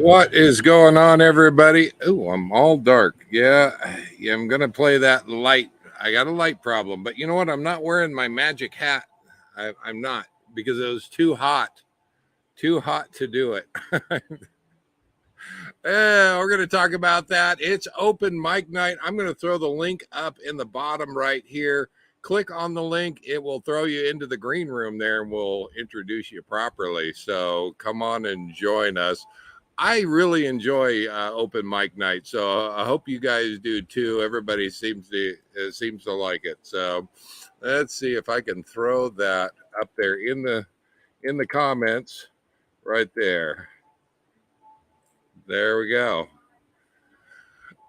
What is going on, everybody? Oh, I'm all dark. Yeah, I'm gonna play that light. I got a light problem, but you know what? I'm not wearing my magic hat. I'm not because it was too hot to do it. We're gonna talk about that. It's open mic night. I'm gonna throw the link up in the bottom right here. Click on the link. It will throw you into the green room there, and we'll introduce you properly. So come on and join us. I really enjoy open mic night, so I hope you guys do too. Everybody seems to like it. So let's see if I can throw that up there in the comments right there. There we go.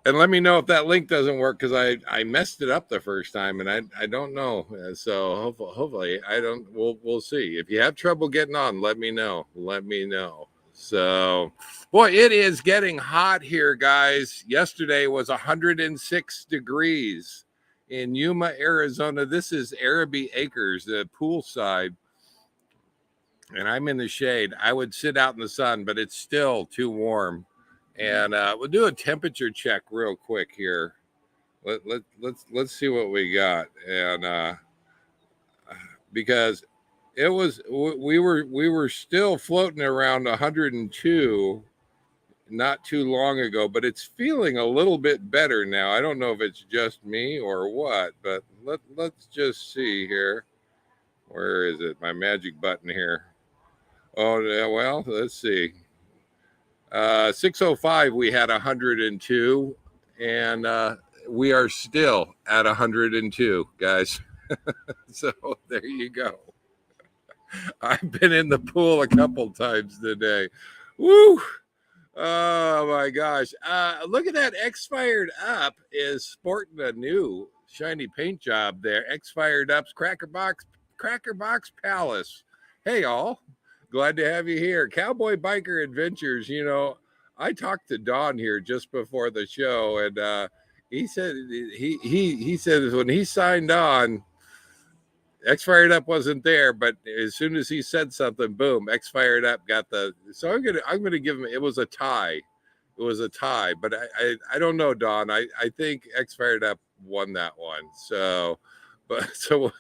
And let me know if that link doesn't work because I messed it up the first time and I don't know. So hopefully I don't. We'll see. If you have trouble getting on, let me know. Let me know. So, boy, it is getting hot here, guys. Yesterday was 106 degrees in Yuma, Arizona. This is Araby Acres, the poolside, and I'm in the shade. I would sit out in the sun, but it's still too warm. And we'll do a temperature check real quick here. Let's see what we got, and because it was we were still floating around 102 not too long ago, but it's feeling a little bit better now. I don't know if it's just me or what, but let's just see here. Where is it? My magic button here. Oh yeah, well, let's see. 605 we had 102, and we are still at 102, guys. So there you go. I've been in the pool a couple times today. Woo! Oh my gosh. Look at that. X Fired Up is sporting a new shiny paint job there. X Fired Up's Cracker Box Palace. Hey all. Glad to have you here. Cowboy Biker Adventures. You know, I talked to Don here just before the show, and he said he said when he signed on, X Fired Up wasn't there, but as soon as he said something, boom, X Fired Up got the. So I'm gonna give him. It was a tie. It was a tie, but I don't know, Don. I think X Fired Up won that one. So, but so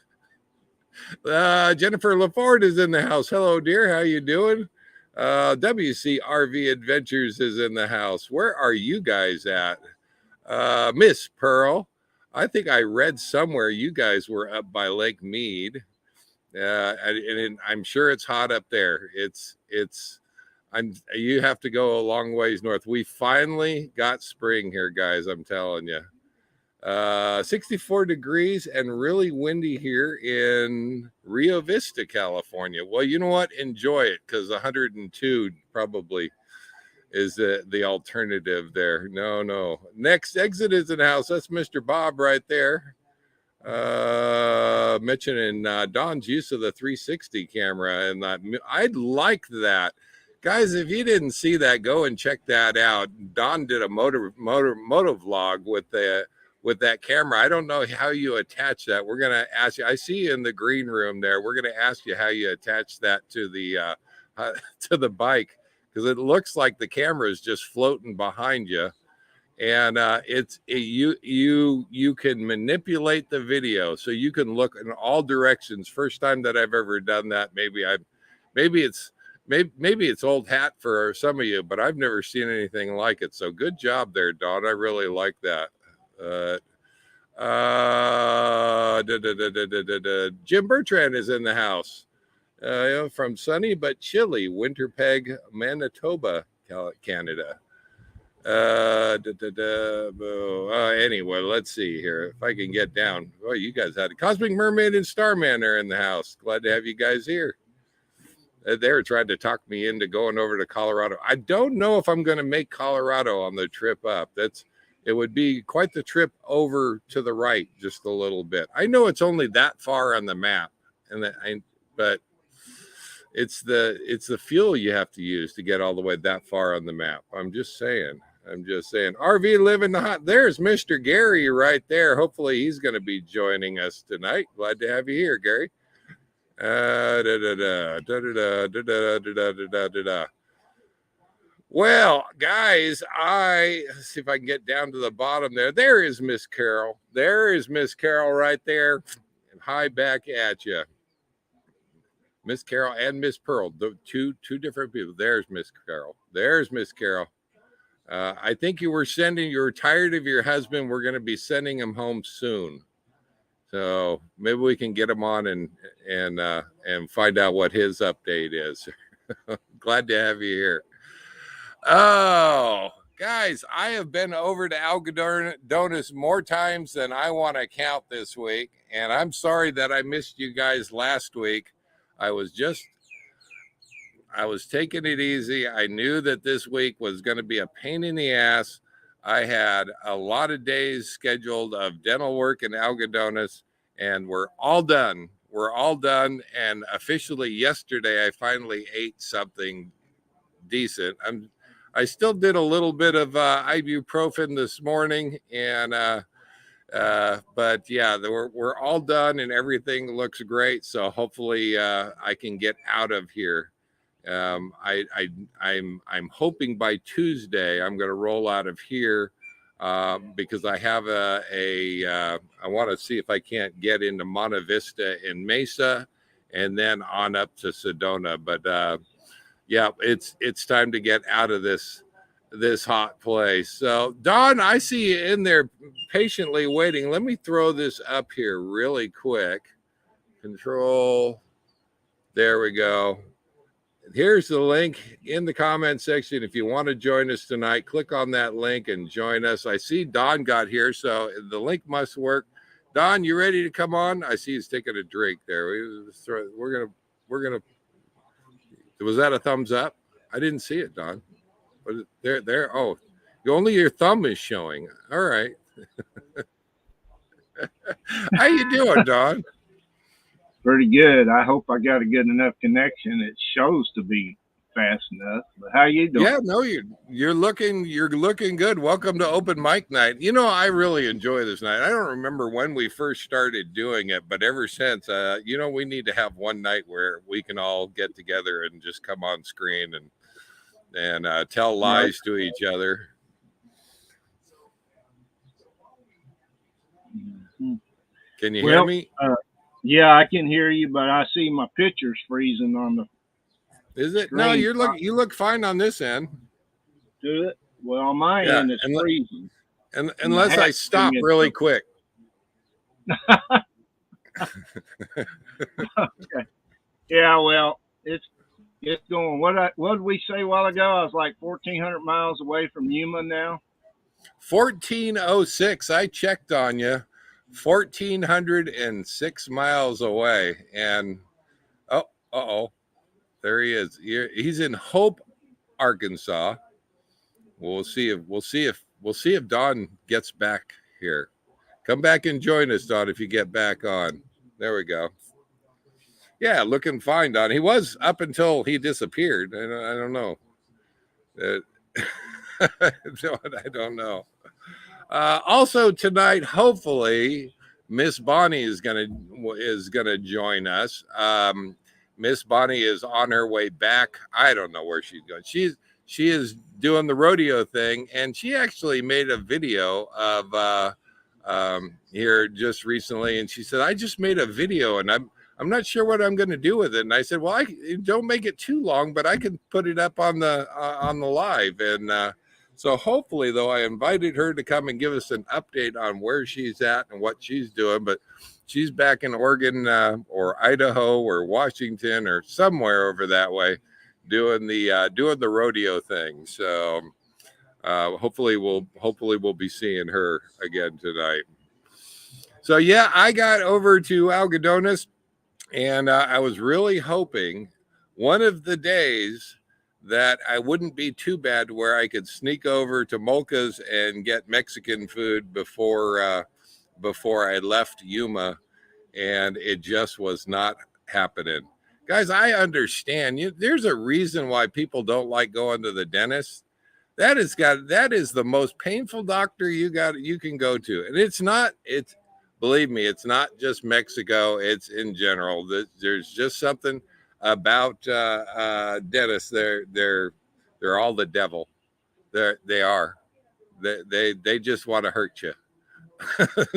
Jennifer LaFord is in the house. Hello, dear. How you doing? WCRV Adventures is in the house. Where are you guys at? Miss Pearl. I think I read somewhere you guys were up by Lake Mead. And I'm sure it's hot up there. You have to go a long ways north. We finally got spring here, guys. I'm telling you. 64 degrees and really windy here in Rio Vista, California. Well, you know what? Enjoy it because 102 probably is the alternative there. No. Next exit is in the house. That's Mr. Bob right there. Mentioning Don's use of the 360 camera, and I'd like that. Guys, if you didn't see that, go and check that out. Don did a moto vlog with that camera. I don't know how you attach that. We're gonna ask you. I see you in the green room there. We're gonna ask you how you attach that to the bike, because it looks like the camera is just floating behind you, and you can manipulate the video so you can look in all directions. First time that I've ever done that. Maybe it's old hat for some of you, but I've never seen anything like it. So good job there, Don. I really like that. Jim Bertrand is in the house. From sunny but chilly Winterpeg, Manitoba, Canada. Anyway, let's see here if I can get down. Oh, you guys had a Cosmic Mermaid and Starman are in the house. Glad to have you guys here. They were trying to talk me into going over to Colorado. I don't know if I'm going to make Colorado on the trip up. It would be quite the trip over to the right, just a little bit. I know it's only that far on the map, but it's the fuel you have to use to get all the way that far on the map. I'm just saying. RV living the hot. There's Mr. Gary right there. Hopefully he's going to be joining us tonight. Glad to have you here, Gary. Well, guys, let's see if I can get down to the bottom there. There is Miss Carol. There is Miss Carol right there. And hi back at you. Miss Carol and Miss Pearl, the two different people. There's Miss Carol. There's Miss Carol. I think you were tired of your husband. We're going to be sending him home soon. So maybe we can get him on and find out what his update is. Glad to have you here. Oh, guys, I have been over to Algodones more times than I want to count this week. And I'm sorry that I missed you guys last week. I was taking it easy. I knew that this week was going to be a pain in the ass. I had a lot of days scheduled of dental work in Algodones, and we're all done. We're all done. And officially yesterday, I finally ate something decent. I still did a little bit of ibuprofen this morning, and but yeah, we're all done and everything looks great. So hopefully I can get out of here. I'm hoping by Tuesday I'm going to roll out of here because I have I want to see if I can't get into Monte Vista in Mesa and then on up to Sedona. But yeah, it's time to get out of this hot place. So Don, I see you in there patiently waiting. Let me throw this up here really quick. Control. There we go. Here's the link in the comment section. If you want to join us tonight, click on that link and join us. I see Don got here, so the link must work. Don, you ready to come on? I see he's taking a drink there. We're gonna. Was that a thumbs up? I didn't see it, Don. But there. Oh, only your thumb is showing. All right. How you doing, Don? Pretty good. I hope I got a good enough connection. It shows to be fast enough. But how you doing? Yeah, no, you're looking good. Welcome to open mic night. You know, I really enjoy this night. I don't remember when we first started doing it, but ever since, we need to have one night where we can all get together and just come on screen and tell lies to each other. Can you hear me? Yeah, I can hear you, but I see my picture's freezing on the. Is it? No, you look fine on this end. Do it? Well, on my end, it's freezing. And unless I stop really quick. Okay. Yeah, well, it's going. What did we say a while ago? I was like 1,400 miles away from Yuma now. 1406. I checked on you. 1,406 miles away, and there he is. He's in Hope, Arkansas. We'll see if Don gets back here. Come back and join us, Don, if you get back on. There we go. Yeah, looking fine, Don. He was up until he disappeared. I don't know. I don't know. Also tonight, hopefully, Miss Bonnie is gonna join us. Miss Bonnie is on her way back. I don't know where she's going. She is doing the rodeo thing, and she actually made a video of here just recently. And she said, "I just made a video, and I'm not sure what I'm going to do with it." And I said, "Well, I don't make it too long, but I can put it up on the live." And so hopefully, though, I invited her to come and give us an update on where she's at and what she's doing. But she's back in Oregon or Idaho or Washington or somewhere over that way, doing the rodeo thing. So hopefully we'll be seeing her again tonight. So yeah, I got over to Algodones, and I was really hoping one of the days that I wouldn't be too bad where I could sneak over to Molka's and get Mexican food before I left Yuma, and it just was not happening. Guys, I understand. There's a reason why people don't like going to the dentist. That is the most painful doctor you can go to, and believe me, it's not just Mexico. It's in general. There's just something about dentists. They're all the devil. They are. They just want to hurt you.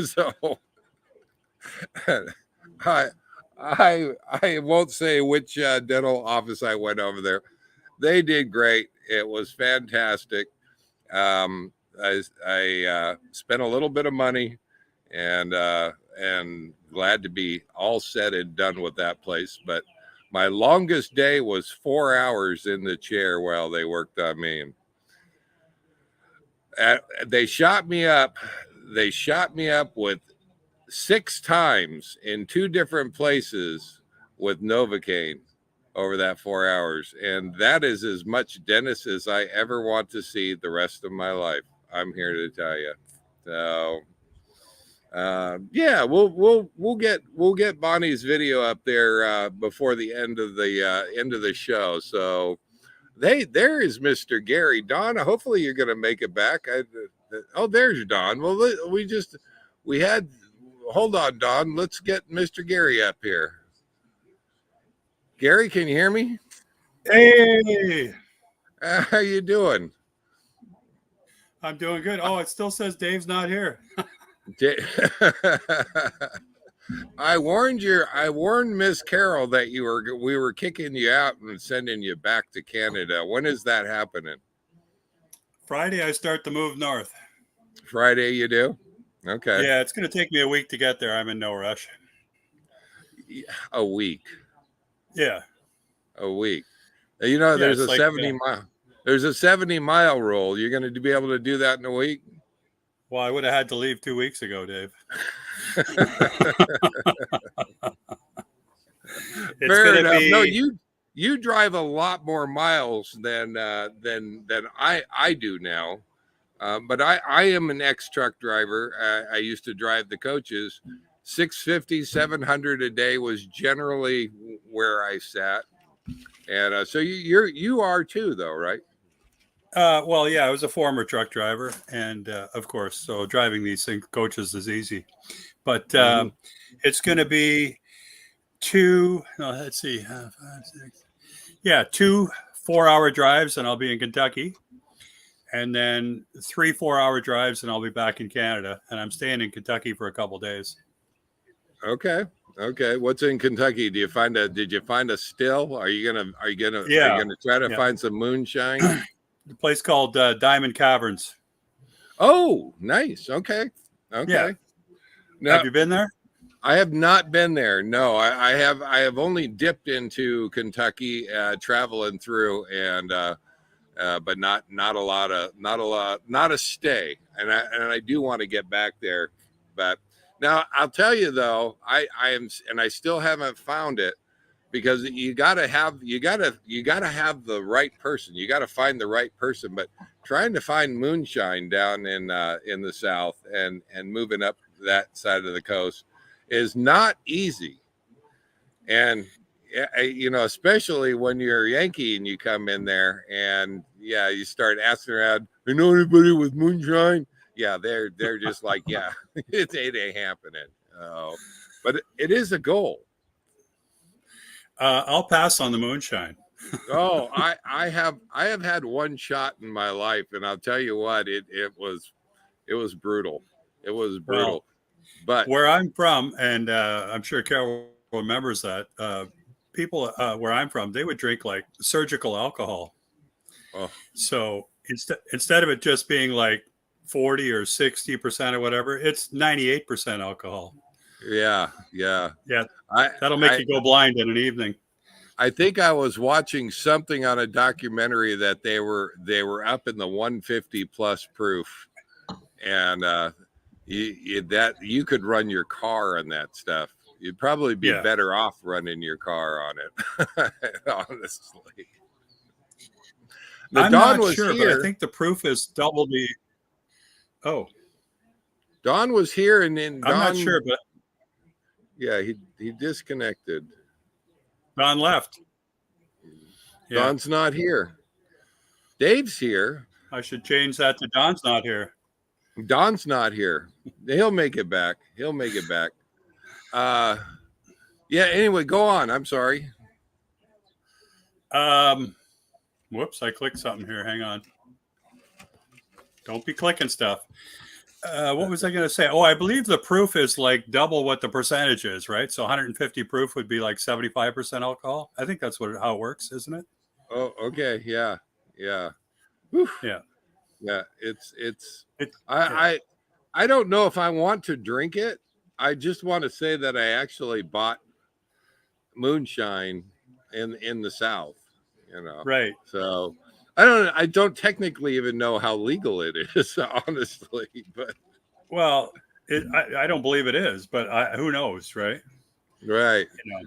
So I I won't say which dental office I went over there. They did great. It was fantastic. I spent a little bit of money, and glad to be all said and done with that place. But my longest day was 4 hours in the chair while they worked on me. They shot me up. They shot me up with 6 times in 2 different places with Novocaine over that 4 hours. And that is as much dentist as I ever want to see the rest of my life. I'm here to tell you. So yeah, we'll get Bonnie's video up there before the end of the show. So there is Mr. Gary. Don, hopefully you're going to make it back. Oh, there's Don. Well, hold on, Don. Let's get Mr. Gary up here. Gary, can you hear me? Hey, How you doing? I'm doing good. Oh, it still says Dave's not here. I warned Miss Carol that we were kicking you out and sending you back to Canada. When is that happening? Friday, I start the move north. Friday, you do? Okay. Yeah, it's going to take me a week to get there. I'm in no rush. A week. Yeah. A week. You know, there's a like, 70-mile rule. You're going to be able to do that in a week? Well, I would have had to leave 2 weeks ago, Dave. Fair enough. No, you drive a lot more miles than I do now. But I am an ex-truck driver. I used to drive the coaches. 650, 700 a day was generally where I sat. And so you are too, though, right? Well, yeah, I was a former truck driver, and of course, so driving these coaches is easy. But it's going to be 2 4-hour drives, and I'll be in Kentucky, and then 3 4-hour drives, and I'll be back in Canada. And I'm staying in Kentucky for a couple of days. Okay. What's in Kentucky? Did you find a still? Are you gonna try to find some moonshine? The place called Diamond Caverns. Oh, nice. Okay. Yeah. Now, have you been there? I have not been there. No, I have only dipped into Kentucky, traveling through, and but not a stay. And I do want to get back there. But now I'll tell you though, I still haven't found it, because you gotta have the right person. You gotta find the right person. But trying to find moonshine down in the South and moving up that side of the coast is not easy. And especially when you're a Yankee and you come in there and you start asking around, you know anybody with moonshine? Yeah, they're just like, yeah, it ain't happening. But it is a goal. I'll pass on the moonshine. Oh, I have had one shot in my life, and I'll tell you what, it was brutal. It was brutal. Well, but where I'm from, and I'm sure Carol remembers that, people where I'm from, they would drink like surgical alcohol. Oh. So instead of it just being like 40 or 60% or whatever, it's 98% alcohol. Yeah. That'll make you go blind in an evening. I think I was watching something on a documentary that they were up in the 150 plus proof, and you could run your car on that stuff. You'd probably be better off running your car on it, honestly. Now, I'm Don not was sure, here. but I think the proof is double the. Oh, Don was here, and then I'm not sure, but he disconnected. Don left. Yeah. Don's not here. Dave's here. I should change that to Don's not here. Don's not here. He'll make it back. Anyway, go on. I'm sorry. Whoops, I clicked something here. Hang on. Don't be clicking stuff. What was I going to say? Oh, I believe the proof is like double what the percentage is, right? So 150 proof would be like 75% alcohol. I think that's how it works, isn't it? Oh, okay. Yeah. Yeah. Whew. Yeah. Yeah. It, yeah. I don't know if I want to drink it. I just want to say that I actually bought moonshine in the South, you know. Right. So I don't technically even know how legal it is, honestly, but Well, I don't believe it is, but who knows, right? right. You know.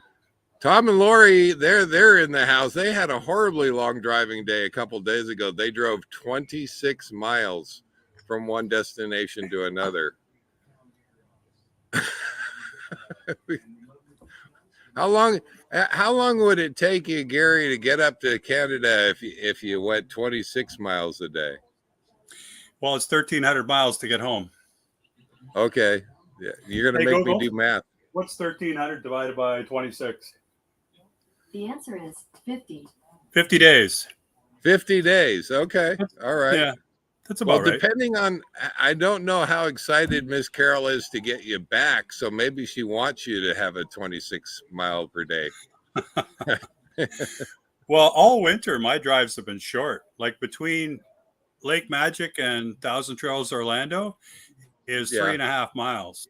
Tom and Lori, they're in the house. They had a horribly long driving day a couple days ago. They drove 26 miles from one destination to another. How long would it take you, Gary, to get up to Canada if you went 26 miles a day? Well, it's 1,300 miles to get home. Okay. Yeah, you're going to make me do math. What's 1,300 divided by 26? The answer is 50. 50 days. 50 days. Okay. All right. Yeah, that's about right. Depending on, I don't know how excited Miss Carol is to get you back. So maybe she wants you to have a 26 mile per day. Well, all winter, my drives have been short. Like between Lake Magic and Thousand Trails Orlando is 3.5 miles.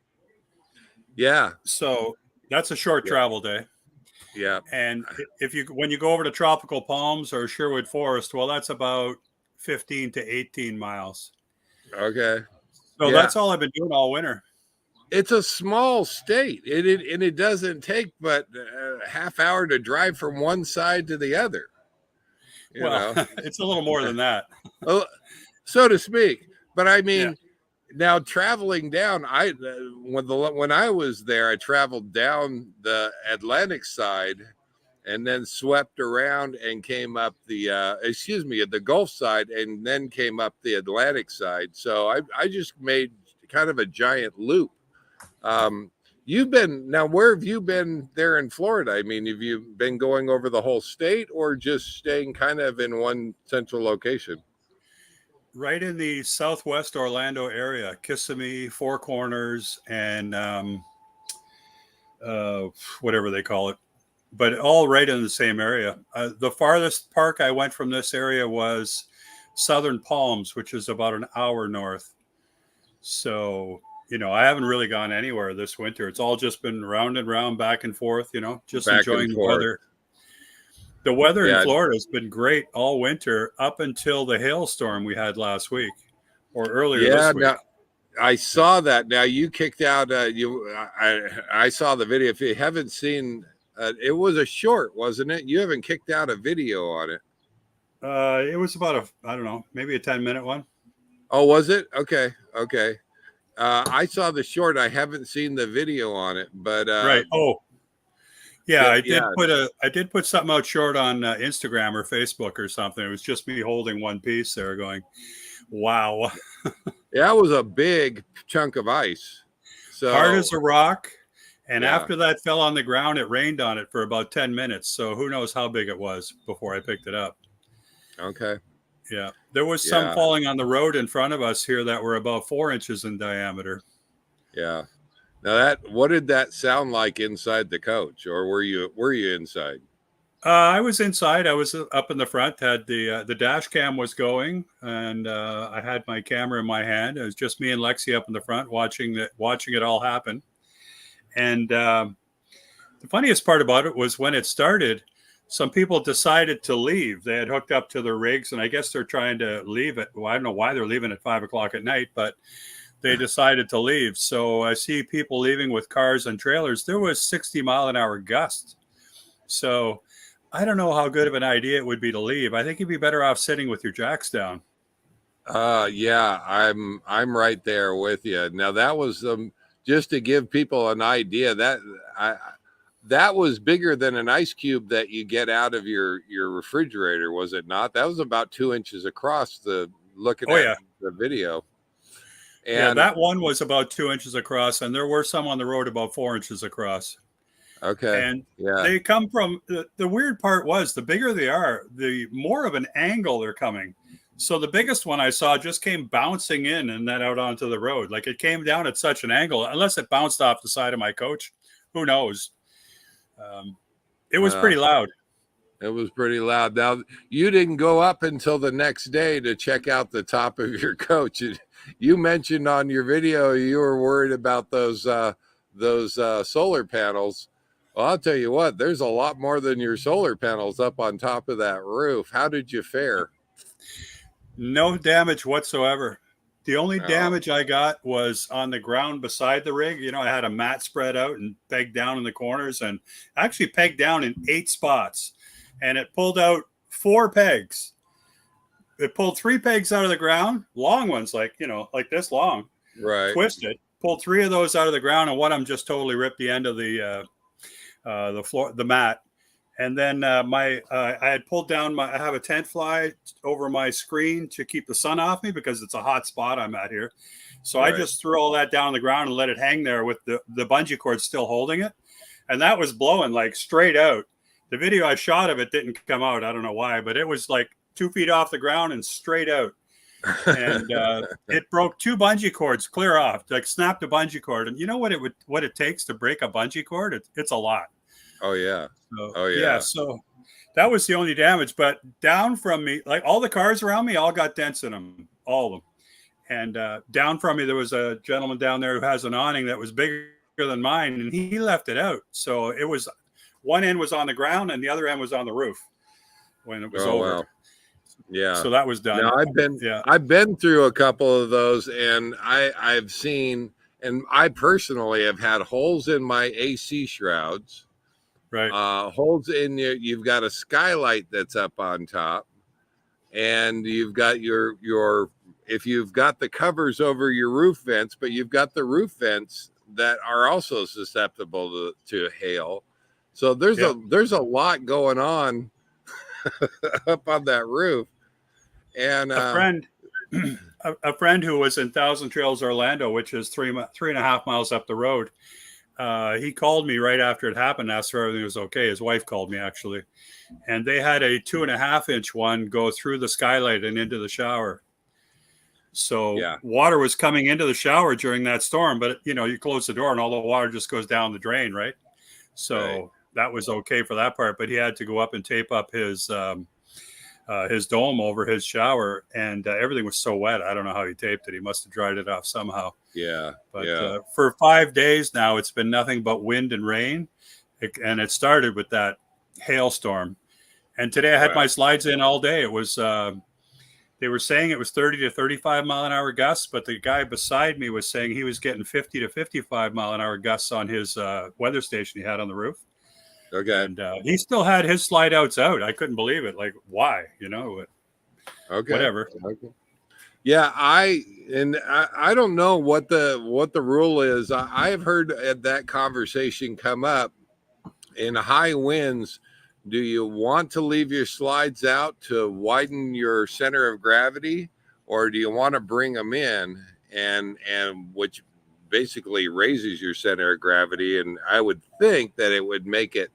Yeah. So that's a short travel day. Yeah. And when you go over to Tropical Palms or Sherwood Forest, well, that's about 15 to 18 miles. Okay. So that's all I've been doing all winter. It's a small state. It doesn't take but a half hour to drive from one side to the other. You know? It's a little more than that. So to speak. But I mean, now traveling down, when I was there, I traveled down the Atlantic side and then swept around and came up the Gulf side and then came up the Atlantic side. So I just made kind of a giant loop. Where have you been there in Florida? I mean, have you been going over the whole state or just staying kind of in one central location? Right in the southwest Orlando area, Kissimmee, Four Corners, and whatever they call it, but all right in the same area. The farthest park I went from this area was Southern Palms, which is about an hour north. So, I haven't really gone anywhere this winter. It's all just been round and round, back and forth, just enjoying the weather. The weather in Florida has been great all winter up until the hailstorm we had last week or earlier this week. I saw that. Now you kicked out. I saw the video. If you haven't seen, it was a short, wasn't it? You haven't kicked out a video on it. It was about maybe a 10-minute one. Oh, was it? Okay. I saw the short. I haven't seen the video on it, but right. Oh. Yeah, I did put something out short on Instagram or Facebook or something. It was just me holding one piece there going, wow. That was a big chunk of ice. So hard as a rock. And after that fell on the ground, it rained on it for about 10 minutes. So who knows how big it was before I picked it up. Okay. Yeah. There was some falling on the road in front of us here that were about 4 inches in diameter. Yeah. Now what did that sound like inside the coach, or were you inside? I was inside. I was up in the front. Had the dash cam was going, and I had my camera in my hand. It was just me and Lexi up in the front watching it all happen. And the funniest part about it was when it started, some people decided to leave. They had hooked up to their rigs, and I guess they're trying to leave it. Well, I don't know why they're leaving at 5 o'clock at night, but they decided to leave. So I see people leaving with cars and trailers. There was 60-mile-an-hour gusts. So I don't know how good of an idea it would be to leave. I think you'd be better off sitting with your jacks down. Yeah, I'm right there with you. Now that was just to give people an idea that was bigger than an ice cube that you get out of your refrigerator, was it not? That was about 2 inches across. Looking at the video. And that one was about 2 inches across, and there were some on the road about 4 inches across. Okay. And Yeah. they come from the weird part was the bigger they are, the more of an angle they're coming. So the biggest one I saw just came bouncing in and then out onto the road. Like it came down at such an angle, unless it bounced off the side of my coach. Who knows? It was pretty loud. It was pretty loud. Now, you didn't go up until the next day to check out the top of your coach. You mentioned on your video you were worried about those solar panels. Well, I'll tell you what, there's a lot more than your solar panels up on top of that roof. How did you fare? No damage whatsoever. The only Oh. damage I got was on the ground beside the rig. You know, I had a mat spread out and pegged down in the corners, and actually pegged down in 8 spots. And it pulled out 4 pegs. It pulled 3 pegs out of the ground, long ones, like, you know, like this long, Right. twisted. Pulled 3 of those out of the ground, and one of them just totally ripped the end of the floor, the mat. And then I had pulled down I have a tent fly over my screen to keep the sun off me because it's a hot spot I'm at here. So Right. I just threw all that down on the ground and let it hang there with the bungee cord still holding it. And that was blowing like straight out. The video I shot of it didn't come out. I don't know why, but it was like 2 feet off the ground and straight out. And it broke 2 bungee cords clear off, like snapped a bungee cord. And you know what it takes to break a bungee cord? It's a lot. Oh yeah. So, Oh yeah. So that was the only damage. But down from me, like all the cars around me, all got dents in them, all of them. And down from me, there was a gentleman down there who has an awning that was bigger than mine, and he left it out. So it was one end was on the ground and the other end was on the roof when it was over. Wow. Yeah. So that was done. Now I've been through a couple of those, and I've seen, and I personally have had holes in my AC shrouds. Right. Holes in you've got a skylight that's up on top, and you've got your if you've got the covers over your roof vents, but you've got the roof vents that are also susceptible to hail. So there's a lot going on up on that roof. And a friend who was in Thousand Trails, Orlando, which is 3.5 miles up the road. He called me right after it happened, asked if everything was okay. His wife called me actually, and they had a 2.5-inch one go through the skylight and into the shower. So water was coming into the shower during that storm, but you know, you close the door and all the water just goes down the drain, right? So that was okay for that part, but he had to go up and tape up his dome over his shower, and everything was so wet. I don't know how he taped it. He must have dried it off somehow. But for 5 days now, it's been nothing but wind and rain, and it started with that hailstorm. And today I had my slides in all day. It was they were saying it was 30 to 35 mile an hour gusts, but the guy beside me was saying he was getting 50 to 55 mile an hour gusts on his weather station he had on the roof. Okay. And he still had his slide outs out. I couldn't believe it. Like, why? You know? Whatever. Okay. Yeah, I don't know what the rule is. I have heard that conversation come up in high winds. Do you want to leave your slides out to widen your center of gravity, or do you want to bring them in and which basically raises your center of gravity? And I would think that it would make it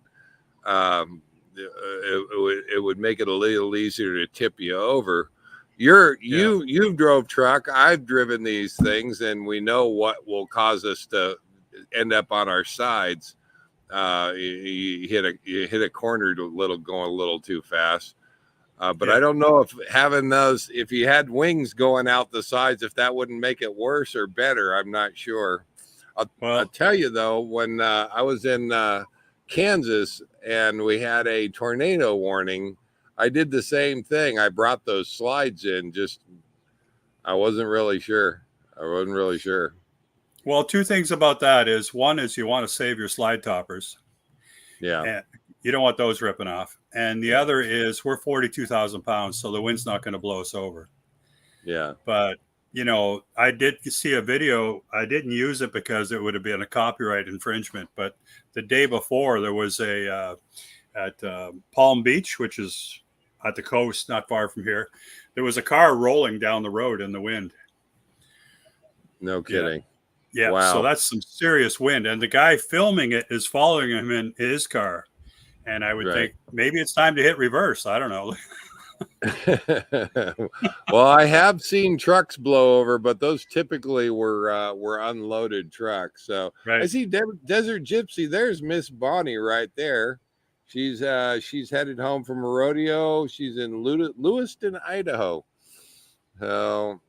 it would make it a little easier to tip you over. You drove truck. I've driven these things, and we know what will cause us to end up on our sides. You hit a corner going a little too fast. But I don't know if having those, if you had wings going out the sides, if that wouldn't make it worse or better. I'm not sure. I'll tell you though, when I was in Kansas and we had a tornado warning, I did the same thing. I brought those slides in. I wasn't really sure. Well, 2 things about that is, one is you want to save your slide toppers. Yeah. And you don't want those ripping off. And the other is we're 42,000 pounds, so the wind's not going to blow us over. Yeah. But, you know, I did see a video. I didn't use it because it would have been a copyright infringement. But the day before, there was at Palm Beach, which is at the coast, not far from here, there was a car rolling down the road in the wind. No kidding. Yeah, so Wow. that's some serious wind, and the guy filming it is following him in his car. And I would Right. think maybe it's time to hit reverse. I don't know. Well, I have seen trucks blow over, but those typically were unloaded trucks. So I Right. see Desert Gypsy. There's Miss Bonnie right there. She's headed home from a rodeo. She's in Lewiston, Idaho. So,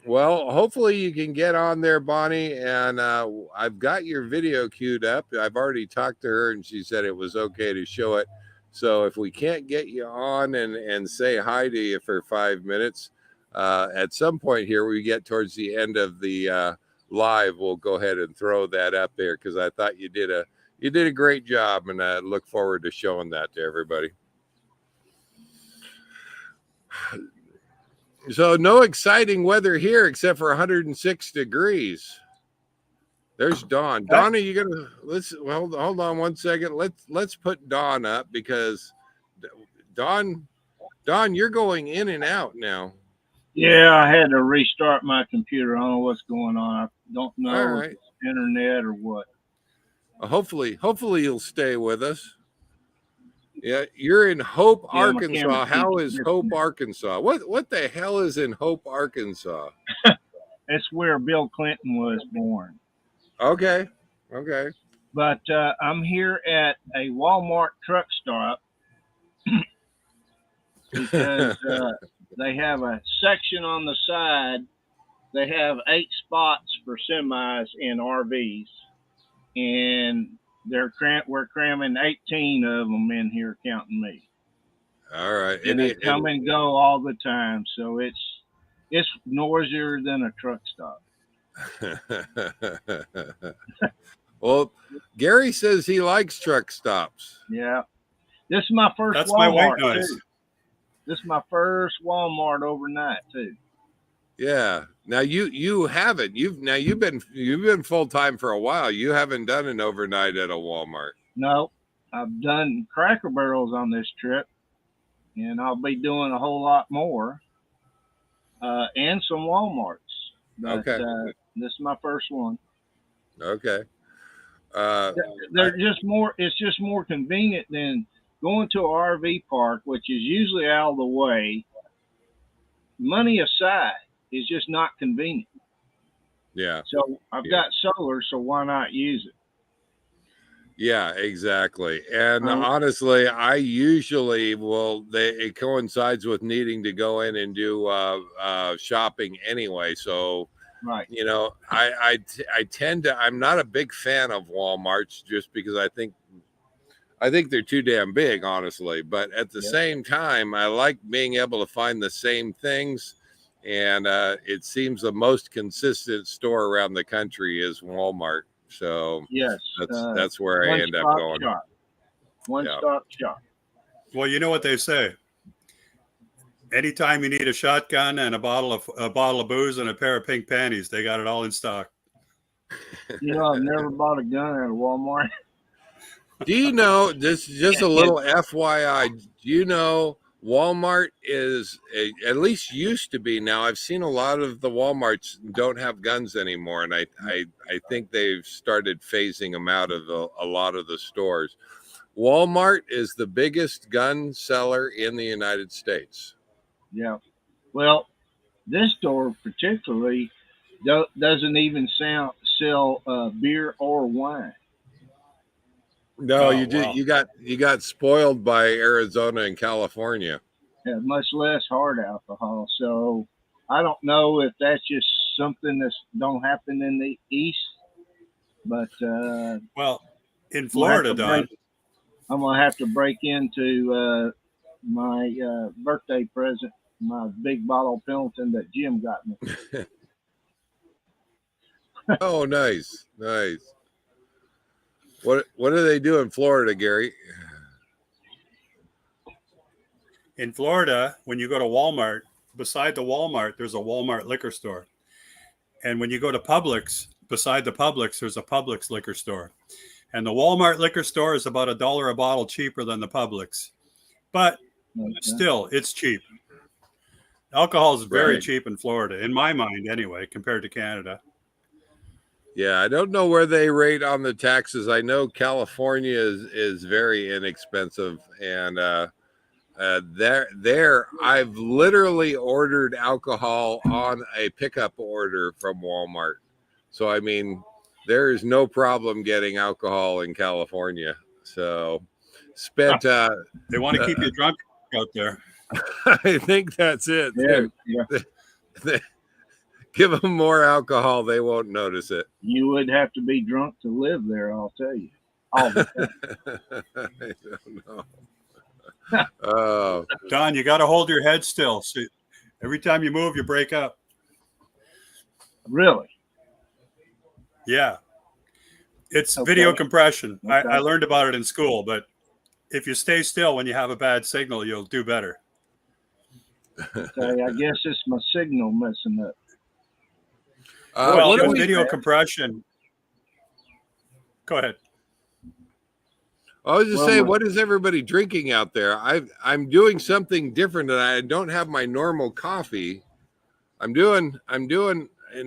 well, hopefully you can get on there, Bonnie. And I've got your video queued up. I've already talked to her, and she said it was okay to show it. So if we can't get you on and say hi to you for 5 minutes, at some point here we get towards the end of the live, we'll go ahead and throw that up there because I thought you did a great job, and I look forward to showing that to everybody. So no exciting weather here except for 106 degrees. There's Dawn. Dawn, are you gonna hold on 1 second. Let's put Dawn up because Dawn, you're going in and out now. Yeah, I had to restart my computer. I don't know what's going on. I don't know All if right. it's internet or what. Hopefully you'll stay with us. Yeah, you're in Hope, Yeah, my camera Arkansas. How keeps is Hope, disconnecting. Arkansas? What the hell is in Hope, Arkansas? That's where Bill Clinton was born. Okay. But I'm here at a Walmart truck stop because they have a section on the side. They have 8 spots for semis and RVs, and we're cramming 18 of them in here, counting me. All right. And they come and go all the time, so it's noisier than a truck stop. Well, Gary says he likes truck stops. Yeah, this is my first That's my white Walmart noise. too. This is my first Walmart overnight too. Yeah. Now you haven't. You've been full time for a while. You haven't done an overnight at a Walmart. No, I've done Cracker Barrels on this trip, and I'll be doing a whole lot more, and some Walmarts. But Okay. this is my first one. Okay. They're just more. It's just more convenient than going to an RV park, which is usually out of the way. Money aside, is just not convenient. Yeah. So I've got solar, so why not use it? Yeah, exactly. And honestly, I usually it coincides with needing to go in and do shopping anyway. So, Right. you know, I tend to, I'm not a big fan of Walmarts just because I think they're too damn big, honestly. But at the same time, I like being able to find the same things. And it seems the most consistent store around the country is Walmart. So yes, that's where I end up going. One-stop shop. Well, you know what they say. Anytime you need a shotgun and a bottle of booze and a pair of pink panties, they got it all in stock. You know, I've never bought a gun at a Walmart. Do you know, this is just a little FYI, do you know Walmart is, at least used to be, now I've seen a lot of the Walmarts don't have guns anymore, and I think they've started phasing them out of a lot of the stores. Walmart is the biggest gun seller in the United States. Yeah. Well, this store particularly doesn't even sell beer or wine. No, Oh, you got spoiled by Arizona and California. Yeah, much less hard alcohol. So I don't know if that's just something that don't happen in the East, but well, in Florida, Don, I'm gonna have to break into my birthday present, my big bottle of Pendleton that Jim got me. Oh, nice. What do they do in Florida, Gary? in Florida, when you go to Walmart, beside the Walmart, there's a Walmart liquor store. And when you go to Publix, beside the Publix, there's a Publix liquor store. And the Walmart liquor store is about $1 a bottle cheaper than the Publix. But still, it's cheap. Alcohol is very cheap in Florida, in my mind anyway, compared to Canada. Yeah, I don't know where they rate on the taxes. I know California is very inexpensive, and there I've literally ordered alcohol on a pickup order from Walmart. So I mean, there is no problem getting alcohol in California. So spent They want to keep you drunk out there. I think that's it. Yeah. Give them more alcohol, they won't notice it. You would have to be drunk to live there, I'll tell you. All the time. I don't know. Oh, Don, you got to hold your head still. So every time you move, you break up. Really? Yeah. It's Okay. video compression. Okay. I learned about it in school, but if you stay still when you have a bad signal, you'll do better. Okay, I guess it's my signal messing up. Well, what do with we? video compression. Go ahead. I was just Well, saying, my- what is everybody drinking out there? I'm doing something different, and I don't have my normal coffee. I'm doing, and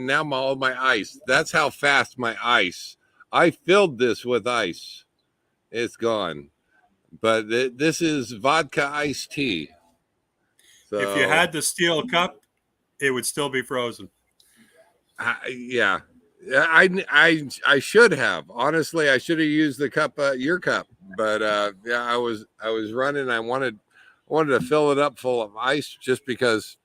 now all my ice. That's how fast my ice. I filled this with ice. It's gone, but this is vodka iced tea. So If you had the steel cup, it would still be frozen. yeah, I should have, honestly. I should have used the cup, your cup, but yeah, I was running. I wanted to fill it up full of ice just because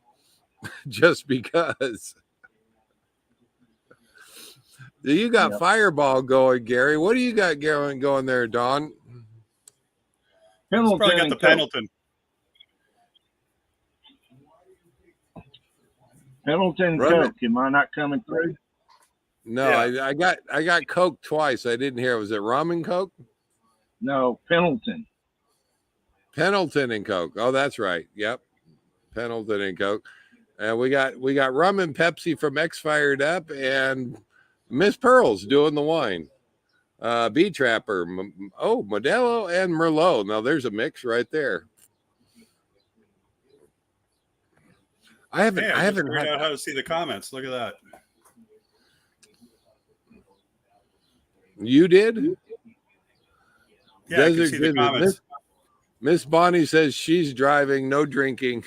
You got Yep. Fireball going, Gary. What do you got going there, Don? He's Pendleton probably got and the Coke. Pendleton. Pendleton Run Coke. Am I not coming through? No, Yeah. I got Coke twice. I didn't hear. Was it rum and Coke? No, Pendleton. Pendleton and Coke. Oh, that's right. Yep. Pendleton and Coke. And we got rum and Pepsi from X Fired Up, and Miss Pearl's doing the wine. Bee Trapper. Modelo and Merlot. Now there's a mix right there. I haven't figured had out how to see the comments. Look at that. You did? Yeah, I can see the comments. Miss Bonnie says she's driving, no drinking.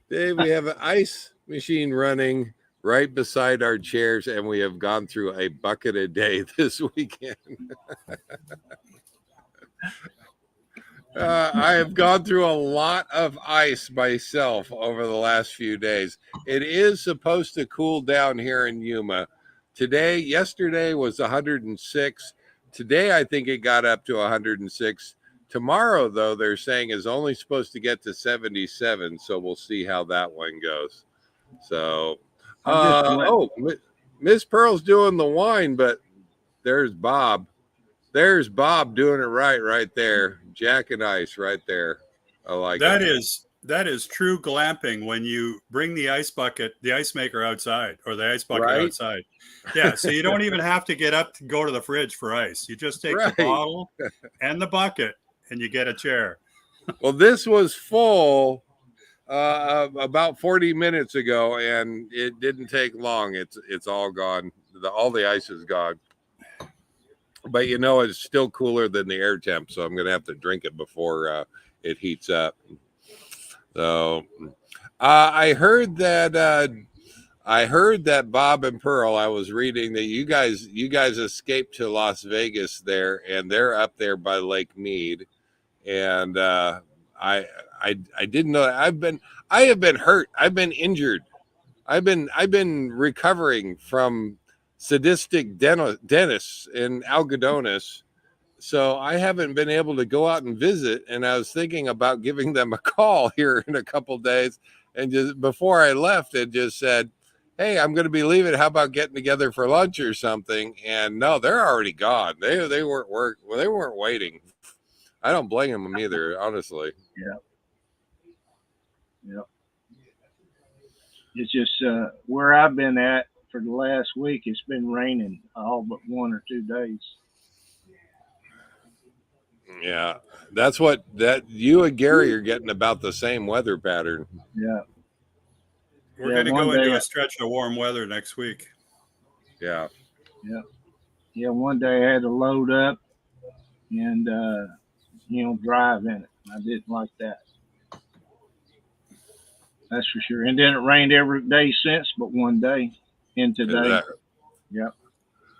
Dave, we have an ice machine running right beside our chairs, and we have gone through a bucket a day this weekend. I have gone through a lot of ice myself over the last few days. It is supposed to cool down here in Yuma. Yesterday was 106. Today, I think it got up to 106. Tomorrow, though, they're saying is only supposed to get to 77. So we'll see how that one goes. So, Miss Pearl's doing the wine, but there's Bob. There's Bob doing it right there. Jack and Ice right there. I like That it. that is true glamping when you bring the ice maker outside, or the ice bucket Right. outside. Yeah, so you don't even have to get up to go to the fridge for ice. You just take Right. the bottle and the bucket, and you get a chair. Well, this was full about 40 minutes ago, and it didn't take long. It's all gone. All the ice is gone. But it's still cooler than the air temp, so I'm gonna have to drink it before it heats up. So I heard that Bob and Pearl. I was reading that you guys escaped to Las Vegas there, and they're up there by Lake Mead. And I didn't know. I have been hurt. I've been injured. I've been recovering from sadistic dentists in Algodones. So I haven't been able to go out and visit, and I was thinking about giving them a call here in a couple days. And just before I left, it just said, "Hey, I'm going to be leaving. How about getting together for lunch or something?" And no, they're already gone. They weren't waiting. I don't blame them either, honestly. Yep. It's just where I've been at for the last week. It's been raining all but 1 or 2 days. Yeah, that's what you and Gary are getting about the same weather pattern. Yeah. We're Yeah, going to one go into day, a stretch of warm weather next week. Yeah. yeah, one day I had to load up and drive in it. I didn't like that. That's for sure. And then it rained every day since, but one day in today. Exactly. Yep.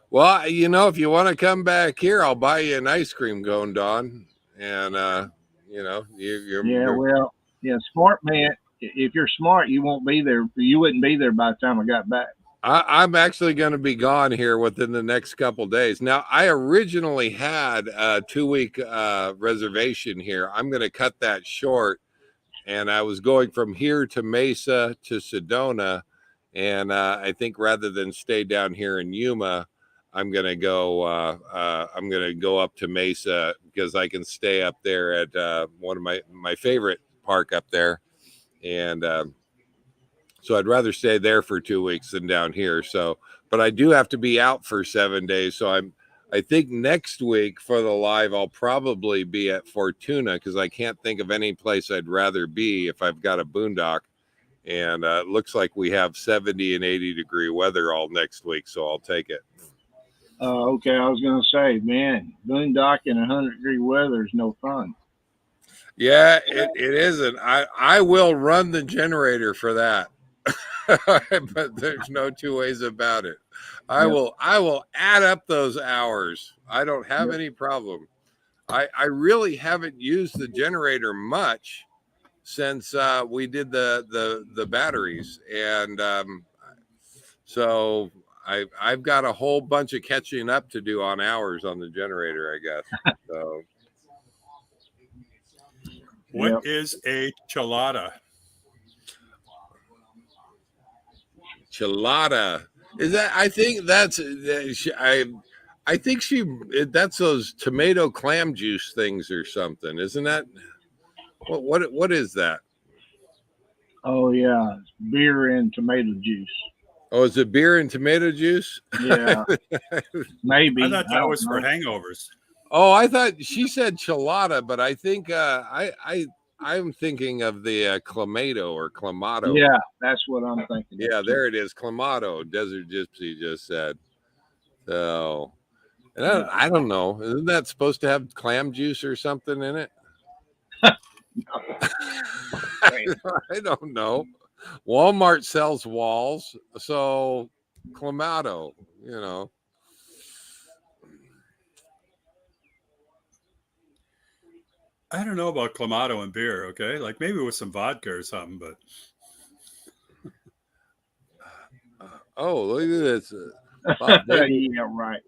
Well, if you want to come back here, I'll buy you an ice cream cone, Don. And Yeah, well, yeah, smart man. If you're smart, you won't be there. You wouldn't be there by the time I got back. I'm actually going to be gone here within the next couple days. Now, I originally had a 2-week reservation here. I'm going to cut that short, and I was going from here to Mesa to Sedona, and I think rather than stay down here in Yuma, I'm going to go. I'm going to go up to Mesa because I can stay up there at one of my favorite park up there, and. So I'd rather stay there for 2 weeks than down here. So, but I do have to be out for 7 days. So I think next week for the live, I'll probably be at Fortuna because I can't think of any place I'd rather be if I've got a boondock. And it looks like we have 70 and 80-degree weather all next week. So I'll take it. Okay, I was going to say, man, boondocking in 100-degree weather is no fun. Yeah, it isn't. I will run the generator for that. But there's no two ways about it. I will add up those hours. I don't have any problem. I really haven't used the generator much since we did the batteries, and so I've got a whole bunch of catching up to do on hours on the generator, I guess. So What is a chelada? Chilada. Is that? I think that's. I think that's those tomato clam juice things or something, isn't that? What is that? Oh yeah, beer and tomato juice. Oh, is it beer and tomato juice? Yeah, maybe. I thought that was for know. hangovers. Oh, I thought she said chilada, but I think I'm thinking of the clamato or clamato. Yeah, that's what I'm thinking. Yeah, there it is. Clamato. Desert Gypsy just said. So, and I don't know. Isn't that supposed to have clam juice or something in it? I don't know. Walmart sells walls, so clamato. I don't know about clamato and beer. Okay, like maybe with some vodka or something, but. Oh, look at this. Yeah, right.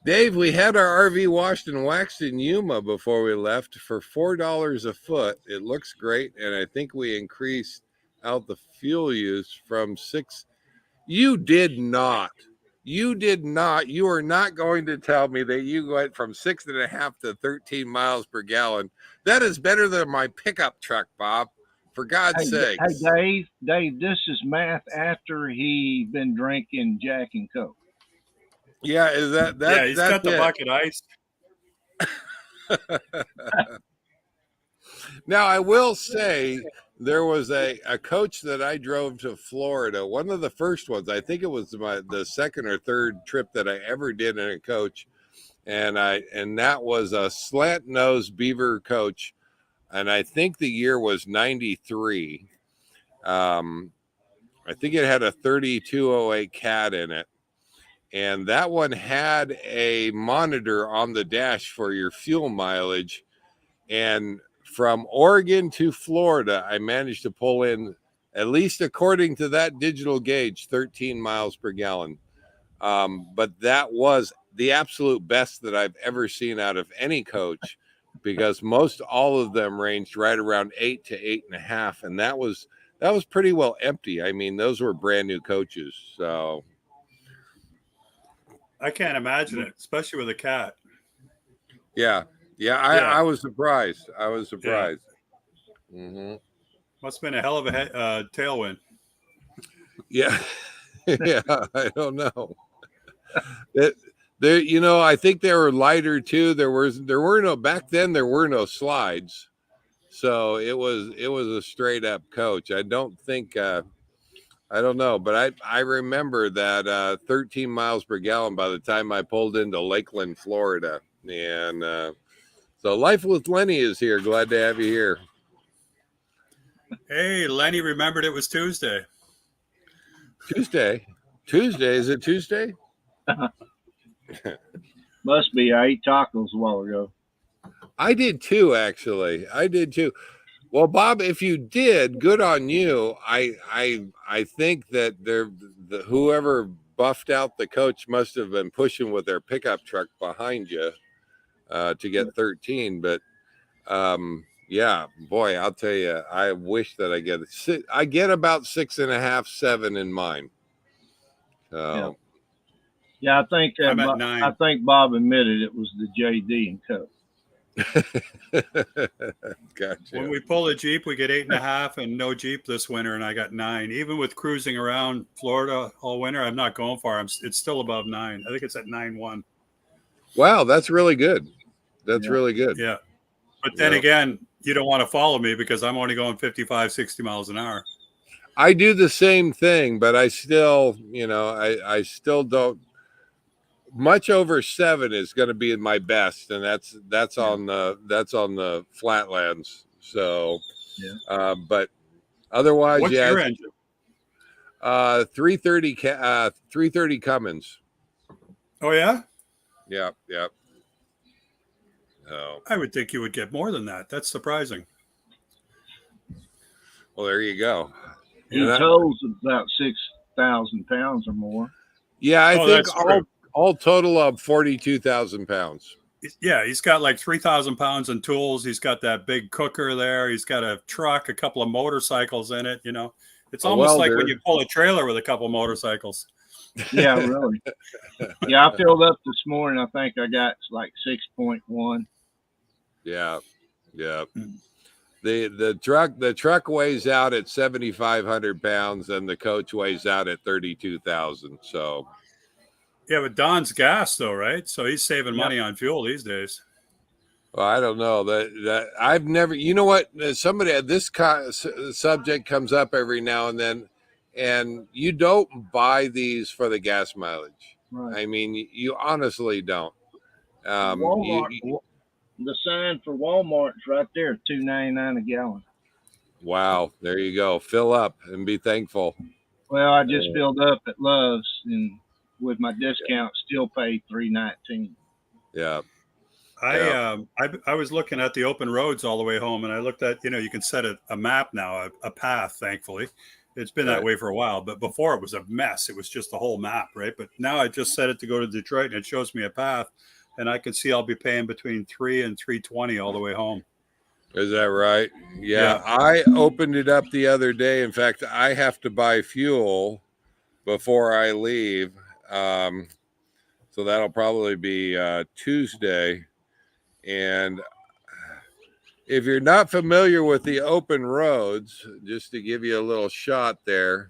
Dave, we had our RV washed and waxed in Yuma before we left for $4 a foot. It looks great, and I think we increased out the fuel use from 6. You did not. You did not. You are not going to tell me that you went from 6.5 to 13 miles per gallon. That is better than my pickup truck, Bob. For God's sake. Hey, Dave, this is math after he been drinking Jack and Coke. Yeah, is that Yeah, he's got the it. bucket iced. Now, I will say there was a coach that I drove to Florida, one of the first ones. I think it was the second or third trip that I ever did in a coach. And that was a slant nose beaver coach. And I think the year was 93. I think it had a 3208 cat in it. And that one had a monitor on the dash for your fuel mileage. And from Oregon to Florida, I managed to pull in, at least according to that digital gauge, 13 miles per gallon. But that was the absolute best that I've ever seen out of any coach, because most all of them ranged right around 8 to 8.5. And that was pretty well empty. I mean, those were brand new coaches. So I can't imagine it, especially with a cat. yeah. I was surprised. Yeah. Mm-hmm. Must have been a hell of a tailwind. Yeah. Yeah, I don't know. I think they were lighter too. There were no back then. There were no slides, So it was a straight up coach. I don't think I don't know, but I remember that 13 miles per gallon by the time I pulled into Lakeland, Florida. And so Life with Lenny is here. Glad to have you here. Hey, Lenny remembered it was Tuesday. Tuesday. Is it Tuesday? Must be. I ate tacos a while ago. I did too, actually. I did too. Well, Bob, if you did, good on you. I think that whoever buffed out the coach must have been pushing with their pickup truck behind you to get 13. But yeah, boy, I'll tell you, I wish that I get about 6.5, 7 in mine. So. Yeah, I think I'm at 9. I think Bob admitted it was the JD and Co. Gotcha. When we pull a Jeep, we get 8.5, and no Jeep this winter, and I got 9. Even with cruising around Florida all winter, I'm not going far. It's still above 9. I think it's at 9.1. Wow, that's really good. That's Yeah. really good. Yeah. But then again, you don't want to follow me because I'm only going 55, 60 miles an hour. I do the same thing, but I still, I still don't. Much over 7 is going to be my best, and that's on the flatlands. So, but otherwise, what's your engine? 330 Cummins. Oh yeah. Yep. Oh, I would think you would get more than that. That's surprising. well, there you go. He tolls about 6,000 pounds or more. Yeah, I think that's true. all total of 42,000 pounds. Yeah, he's got like 3,000 pounds in tools. He's got that big cooker there. He's got a truck, a couple of motorcycles in it. It's almost like when you pull a trailer with a couple of motorcycles. Yeah, really. Yeah, I filled up this morning. I think I got like 6.1. Yeah. The truck weighs out at 7,500 pounds, and the coach weighs out at 32,000. So. Yeah, but Don's gas though, right? So he's saving money on fuel these days. Well, I don't know that I've never. You know what? Somebody this subject comes up every now and then, and you don't buy these for the gas mileage. Right. I mean, you honestly don't. Walmart. The sign for Walmart's right there, $2.99 a gallon. Wow, there you go. Fill up and be thankful. Well, I just filled up at Love's, and with my discount, still paid $3.19. Yeah. I was looking at the open roads all the way home, and I looked at, you can set a map now, a path, thankfully. It's been that way for a while, but before it was a mess. It was just a whole map, right? But now I just set it to go to Detroit, and it shows me a path, and I can see I'll be paying between $3 and $3.20 all the way home. Is that right? Yeah. I opened it up the other day. In fact, I have to buy fuel before I leave. So that'll probably be Tuesday. And if you're not familiar with the open roads, just to give you a little shot there,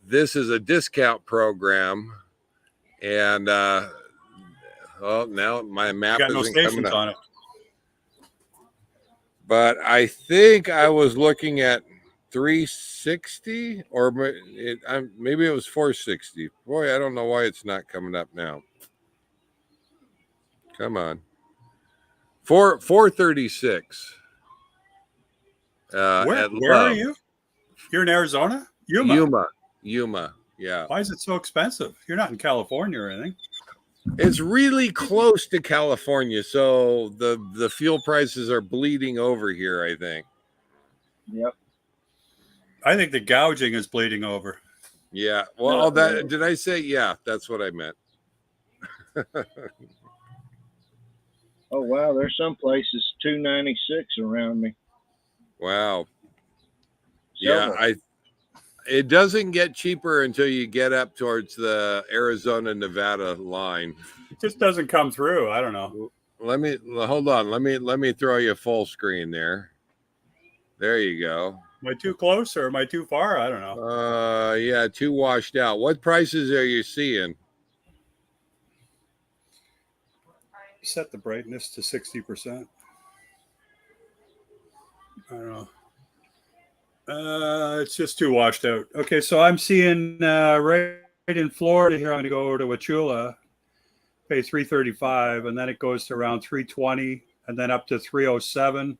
this is a discount program. And now my map isn't coming up. On it. But I think I was looking at 360 or maybe it was 460. Boy, I don't know why it's not coming up now. Come on. 436. Where are you? You're in Arizona? Yuma. Yeah. Why is it so expensive? You're not in California or anything. It's really close to California, so the fuel prices are bleeding over here, I think. Yep. I think the gouging is bleeding over. Yeah. Well, did I say? Yeah, that's what I meant. Oh wow, there's some places $2.96 around me. Wow. Yeah, it doesn't get cheaper until you get up towards the Arizona-Nevada line. It just doesn't come through. I don't know. Hold on. Let me throw you full screen there. There you go. Am I too close or am I too far? I don't know. Yeah, too washed out. What prices are you seeing? Set the brightness to 60%. I don't know. It's just too washed out. Okay, so I'm seeing right in Florida here. I'm going to go over to Wachula, pay $335, and then it goes to around $320, and then up to $307,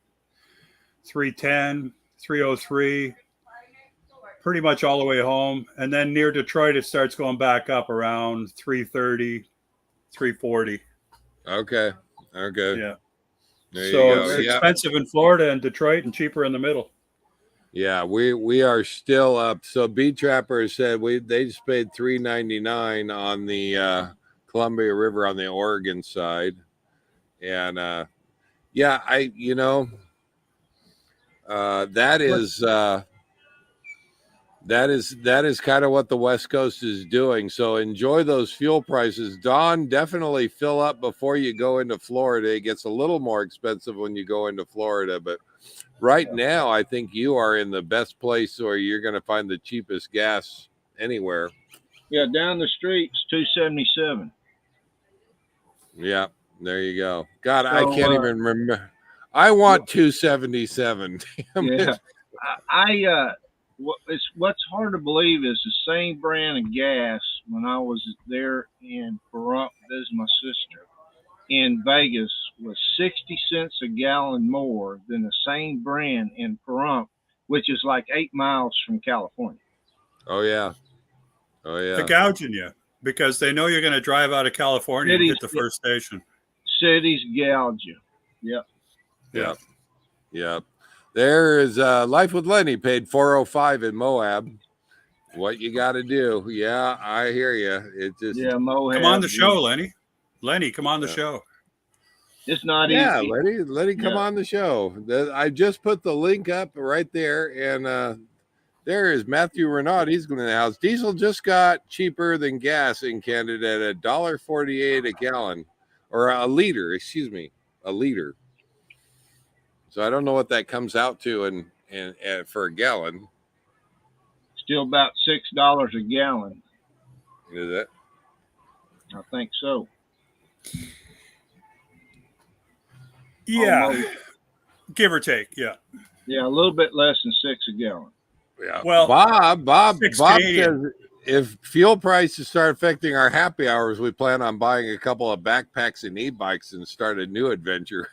$310, $303, pretty much all the way home. And then near Detroit, it starts going back up around $330, $340. Okay. Yeah. There you So go. it's Yeah. expensive in Florida and Detroit, and cheaper in the middle. Yeah, we are still up. So B Trapper said they just paid $3.99 on the Columbia River on the Oregon side. And yeah, that is kind of what the West Coast is doing. So enjoy those fuel prices. Don, definitely fill up before you go into Florida. It gets a little more expensive when you go into Florida, but right now I think you are in the best place where you're going to find the cheapest gas anywhere. Yeah, down the street's $2.77. Yeah, there you go. God, So, I can't even remember. I want $2.77. Yeah, what's hard to believe is the same brand of gas when I was there in Pahrump visiting my sister in Vegas was 60 cents a gallon more than the same brand in Pahrump, which is like 8 miles from California. Oh yeah. They're gouging you because they know you're going to drive out of California and hit the first station. Cities gouge you. Yep. Yep. There is Life with Lenny paid $405 in Moab. What you got to do? Yeah, I hear you. It just Moab. Come on the show, Lenny. Lenny, come on the show. It's not easy. Yeah, Lenny, come on the show. I just put the link up right there, and there is Matthew Renaud. He's going to the house. Diesel just got cheaper than gas in Canada at $1.48 a gallon, or a liter. Excuse me, a liter. So I don't know what that comes out to, and for a gallon. Still about $6 a gallon. Is it? I think so. Yeah, Almost. Give or take. Yeah, a little bit less than $6 a gallon. Yeah. Well, Bob Canadian. says if fuel prices start affecting our happy hours, we plan on buying a couple of backpacks and e-bikes and start a new adventure.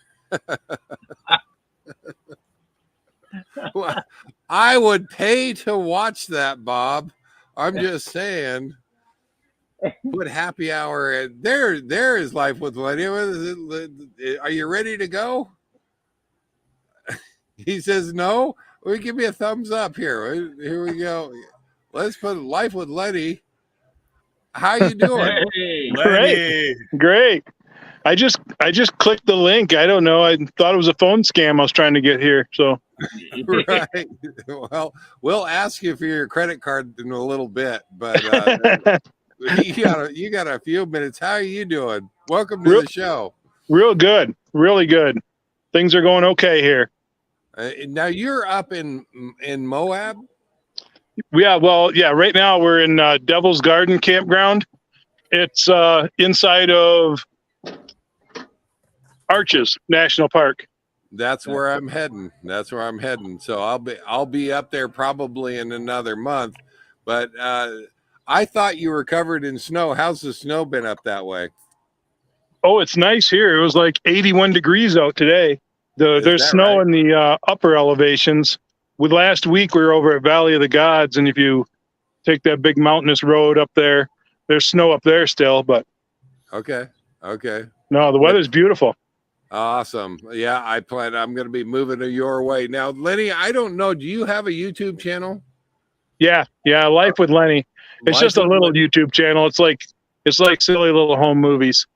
Well, I would pay to watch that, Bob. I'm just saying. Put happy hour at there is Life with Lenny. Are you ready to go? He says no. Well, give me a thumbs up here. Here we go. Let's put Life with Lenny. How you doing? Hey. Lenny. Great. I just clicked the link. I don't know. I thought it was a phone scam I was trying to get here. So Right. Well, we'll ask you for your credit card in a little bit, but you got a few minutes. How are you doing? Welcome to the show. Real good. Really good. Things are going okay here. Now you're up in Moab? Yeah, well, yeah, right now we're in Devil's Garden Campground. It's inside of Arches National Park. That's where I'm heading. So I'll be up there probably in another month. But I thought you were covered in snow. How's the snow been up that way? Oh, it's nice here. It was like 81 degrees out today. There's snow in the upper elevations. Last week we were over at Valley of the Gods, and if you take that big mountainous road up there, there's snow up there still. But okay. No, the weather's beautiful. Awesome. Yeah, I'm going to be moving to your way now. Lenny, I don't know. Do you have a YouTube channel? Yeah. Life with Lenny. It's just a little YouTube channel. It's like silly little home movies.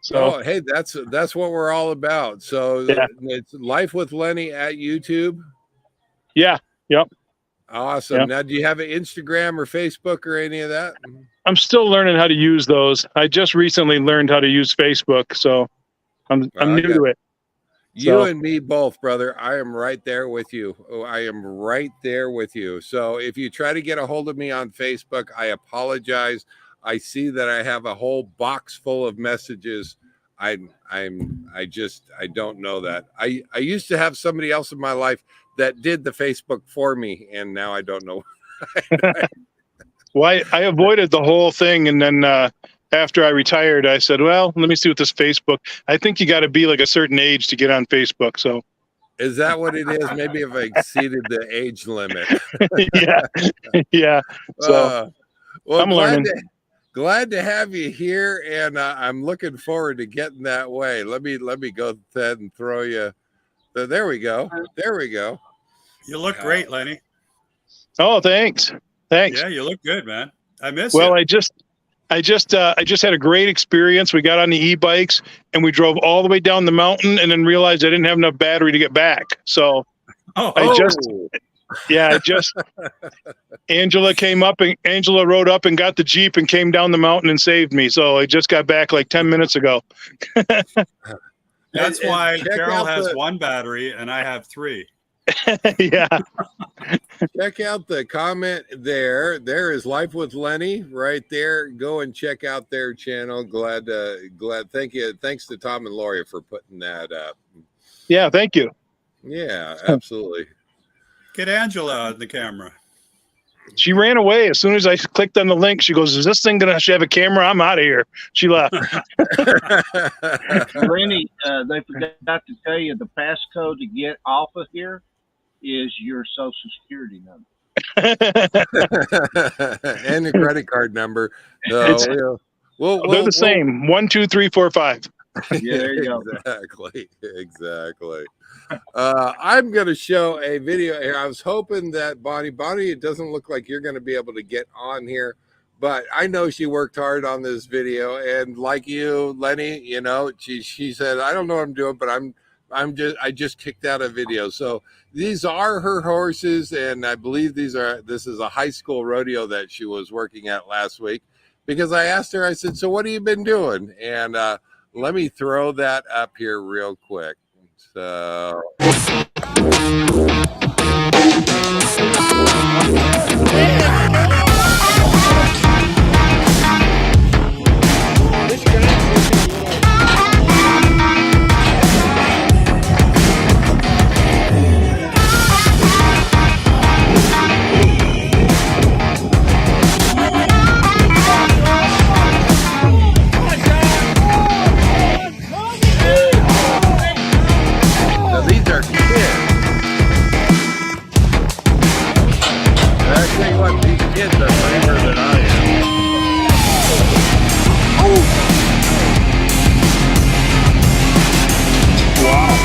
So hey, that's what we're all about. So It's Life with Lenny at YouTube. Yeah. Yep. Awesome. Yep. Now, do you have an Instagram or Facebook or any of that? I'm still learning how to use those. I just recently learned how to use Facebook, so I'm new to it. You and me both, brother. I am right there with you. So if you try to get a hold of me on Facebook, I apologize. I see that I have a whole box full of messages. I don't know that. I used to have somebody else in my life that did the Facebook for me, and now I don't know. Well, I avoided the whole thing, and then after I retired, I said, "Well, let me see what this Facebook." I think you got to be like a certain age to get on Facebook. So, Is that what it is? Maybe if I exceeded the age limit. yeah, yeah. So Well, I'm learning. Glad to have you here, and I'm looking forward to getting that way. Let me go ahead and throw you. There we go. There we go. You look great, Lenny. Oh, thanks. Yeah, you look good, man. I miss Well, you. I just had a great experience. We got on the e-bikes and we drove all the way down the mountain, and then realized I didn't have enough battery to get back. So Angela rode up and got the Jeep and came down the mountain and saved me. So I just got back like 10 minutes ago. That's why Carol has one battery and I have 3. Yeah. Check out the comment there. There is Life with Lenny right there. Go and check out their channel. Glad. Thank you. Thanks to Tom and Lori for putting that up. Yeah. Thank you. Yeah, absolutely. Get Angela on the camera. She ran away as soon as I clicked on the link. She goes, "Is this thing gonna have a camera? I'm out of here." She left. Lenny, they forgot to tell you the passcode to get off of here is your social security number. And the credit card number. So they're the same. 1, 2, 3, 4, 5. Yeah, there you go. Exactly. I'm going to show a video here. I was hoping that Bonnie, it doesn't look like you're going to be able to get on here, but I know she worked hard on this video, and like you, Lenny, you know, she said, "I don't know what I'm doing, but I just kicked out a video." So these are her horses, and I believe this is a high school rodeo that she was working at last week, because I asked her, I said, "So what have you been doing?" And let me throw that up here real quick. So these are kids. And I tell you what, these kids are braver than I am. Wow.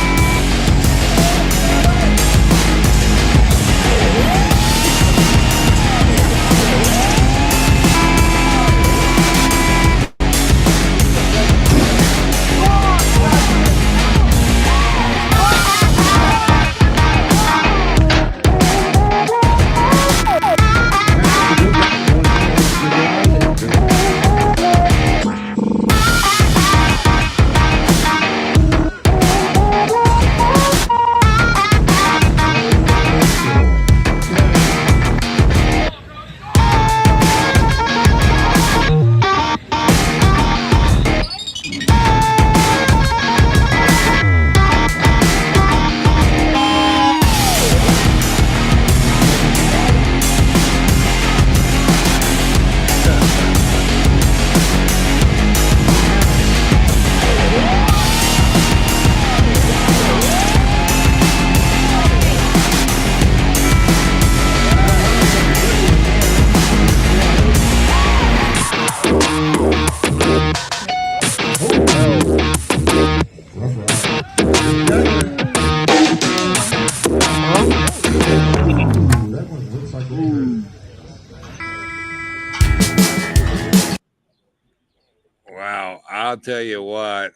Wow, I'll tell you what.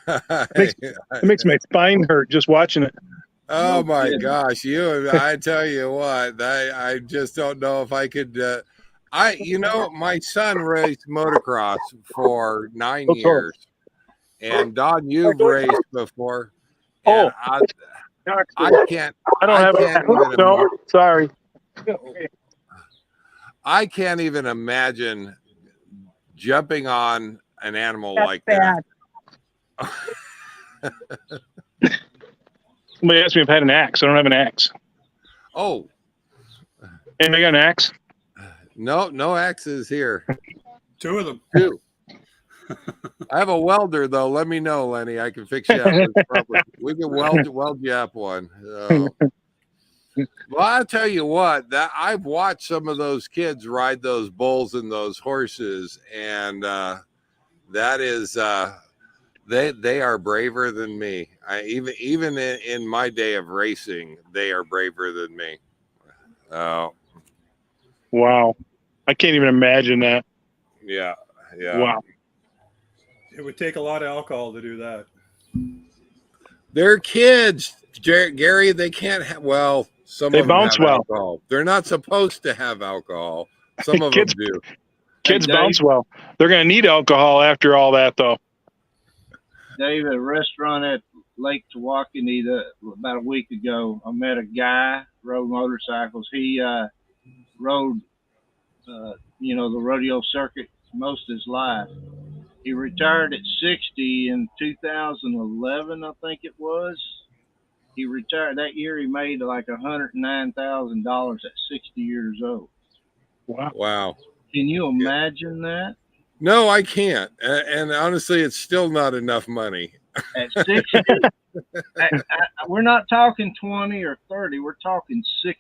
It makes my spine hurt just watching it. Oh my gosh, I tell you what, I just don't know if I could my son raced motocross for 9 years. And Don, you've raced before. Oh, I can't sorry. I can't even imagine jumping on an animal like that. Somebody asked me if I had an axe. I don't have an axe. Oh, And I got an axe. no axes here. 2 of them. Two. I have a welder though. Let me know, Lenny. I can fix you up. We can weld you up one. Well, I'll tell you what. That I've watched some of those kids ride those bulls and those horses, and that is they are braver than me. Even in my day of racing, they are braver than me. Wow. I can't even imagine that. Yeah. Wow. It would take a lot of alcohol to do that. They're kids, Gary. They can't have. Well, some They of them bounce have well. alcohol. They're not supposed to have alcohol. Some of Kids- them do. Kids Dave, bounce well. They're going to need alcohol after all that, though. Dave, at a restaurant at Lake Tawakoni about a week ago, I met a guy, rode motorcycles. He rode, the rodeo circuit most of his life. He retired at 60 in 2011, I think it was. He retired that year. He made like $109,000 at 60 years old. Wow. Can you imagine that? No, I can't. And honestly, it's still not enough money. At 60, we're not talking 20 or 30. We're talking 60.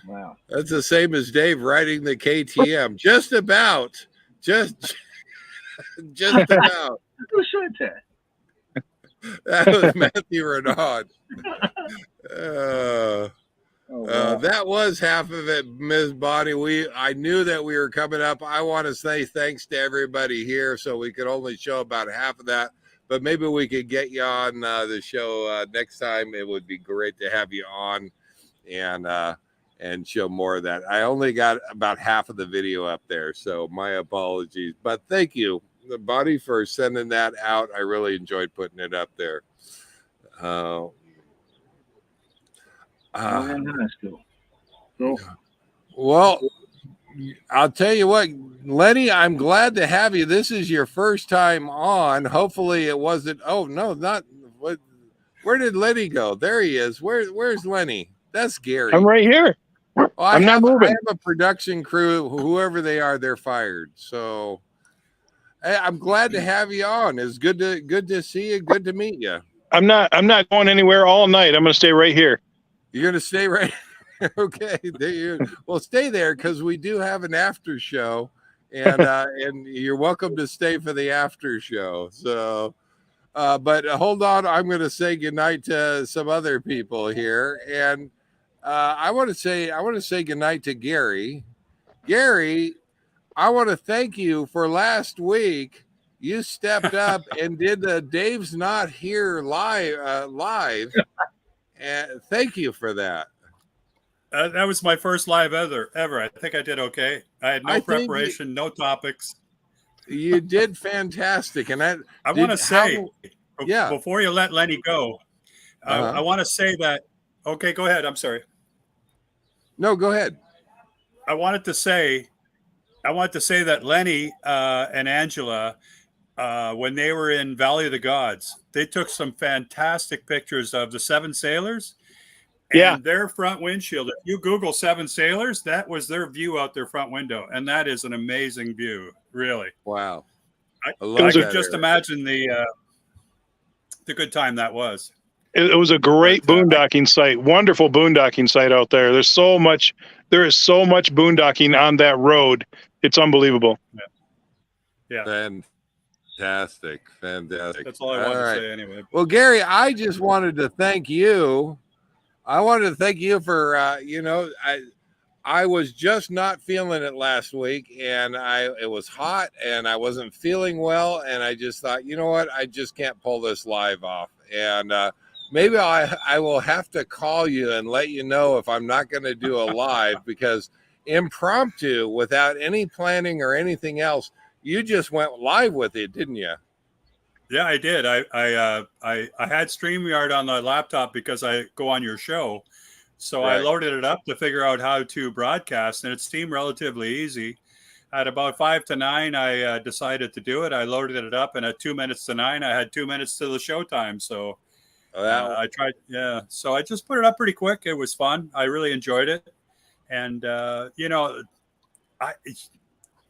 Wow. That's the same as Dave riding the KTM. Just about. Just about. Who said that? That was Matthew Renaud. Wow. That was half of it, Ms. Bonnie. I knew that we were coming up. I want to say thanks to everybody here, so we could only show about half of that. But maybe we could get you on the show next time. It would be great to have you on and show more of that. I only got about half of the video up there, so my apologies. But thank you, Bonnie, for sending that out. I really enjoyed putting it up there. We're in high school. Cool. Well, I'll tell you what, Lenny, I'm glad to have you. This is your first time on. Hopefully it wasn't. Oh, no, not. What? Where did Lenny go? There he is. Where's Lenny? That's Gary. I'm right here. I'm not moving. I have a production crew. Whoever they are, they're fired. So I'm glad to have you on. It's good to see you. Good to meet you. I'm not going anywhere all night. I'm going to stay right here. You're going to stay right. Okay. Well, stay there because we do have an after show, and you're welcome to stay for the after show. So, but hold on. I'm going to say goodnight to some other people here, and I want to say goodnight to Gary. Gary, I want to thank you for last week. You stepped up and did the Dave's Not Here live. And thank you for that. That was my first live ever. I think I did okay. I had no preparation, no topics. You did fantastic. And I want to say, before you let Lenny go, I want to say that. Okay, go ahead. I'm sorry. No, go ahead. I wanted to say that Lenny and Angela, when they were in Valley of the Gods, they took some fantastic pictures of the Seven Sailors and their front windshield. If you Google Seven Sailors, that was their view out their front window. And that is an amazing view, really. Wow. I could just imagine the good time that was. It was a great boondocking site. Wonderful boondocking site out there. There is so much boondocking on that road. It's unbelievable. Yeah. Fantastic. That's all I wanted to say anyway. Well, Gary, I just wanted to thank you. I wanted to thank you for, I was just not feeling it last week, and it was hot and I wasn't feeling well. And I just thought, you know what? I just can't pull this live off. And, maybe I will have to call you and let you know if I'm not going to do a live, because impromptu, without any planning or anything else, you just went live with it, didn't you? Yeah, I did. I had StreamYard on the laptop because I go on your show. So I loaded it up to figure out how to broadcast, and it seemed relatively easy. At about 5 to 9, I decided to do it. I loaded it up, and at 2 minutes to 9, I had 2 minutes to the showtime. So I tried. Yeah. So I just put it up pretty quick. It was fun. I really enjoyed it. And, I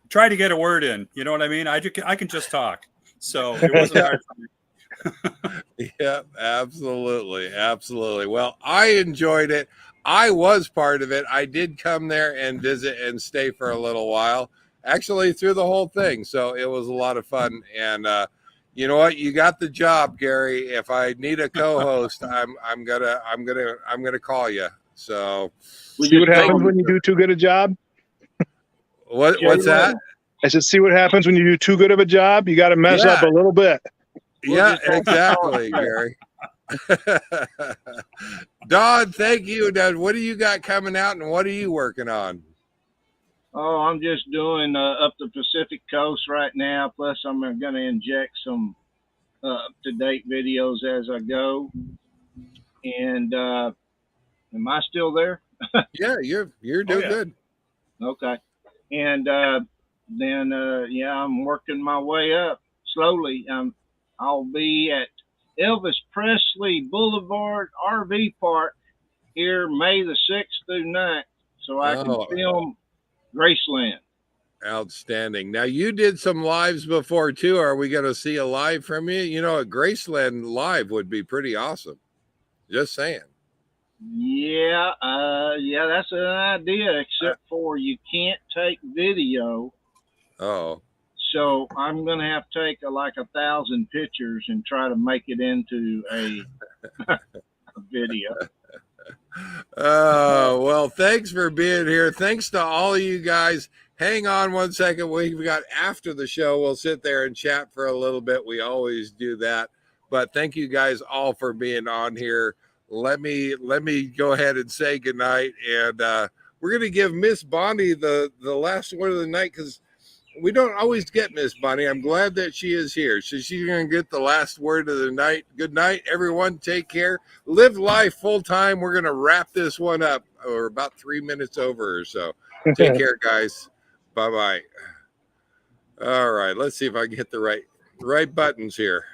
try to get a word in. You know what I mean? I can just talk. So it wasn't hard for me. Yeah, absolutely. Absolutely. Well, I enjoyed it. I was part of it. I did come there and visit and stay for a little while, actually through the whole thing. So it was a lot of fun. And you know what? You got the job, Gary. If I need a co-host, I'm gonna call you. So See what happens when you do too good a job? What's that? I said, see what happens when you do too good of a job? You got to mess up a little bit. Yeah, exactly, Gary. Don, thank you. Don, what do you got coming out, and what are you working on? Oh, I'm just doing up the Pacific Coast right now. Plus, I'm going to inject some up-to-date videos as I go. And am I still there? Yeah, you're doing good. Okay. And then I'm working my way up slowly. I'll be at Elvis Presley Boulevard RV Park here May the 6th through 9th, so I can film Graceland. Outstanding. Now, you did some lives before too. Are we going to see a live from you? You know, a Graceland live would be pretty awesome. Just saying. Yeah, that's an idea, except for you can't take video. Oh. So I'm going to have to take like 1,000 pictures and try to make it into a video. Oh, well, thanks for being here. Thanks to all of you guys. Hang on one second. We've got after the show. We'll sit there and chat for a little bit. We always do that. But thank you guys all for being on here. Let me go ahead and say goodnight. And we're going to give Miss Bonnie the last word of the night, because we don't always get Miss Bonnie. I'm glad that she is here. So she's going to get the last word of the night. Good night, everyone. Take care. Live life full time. We're going to wrap this one up. We're about 3 minutes over or so. Take care, guys. Bye-bye. All right. Let's see if I can hit the right buttons here.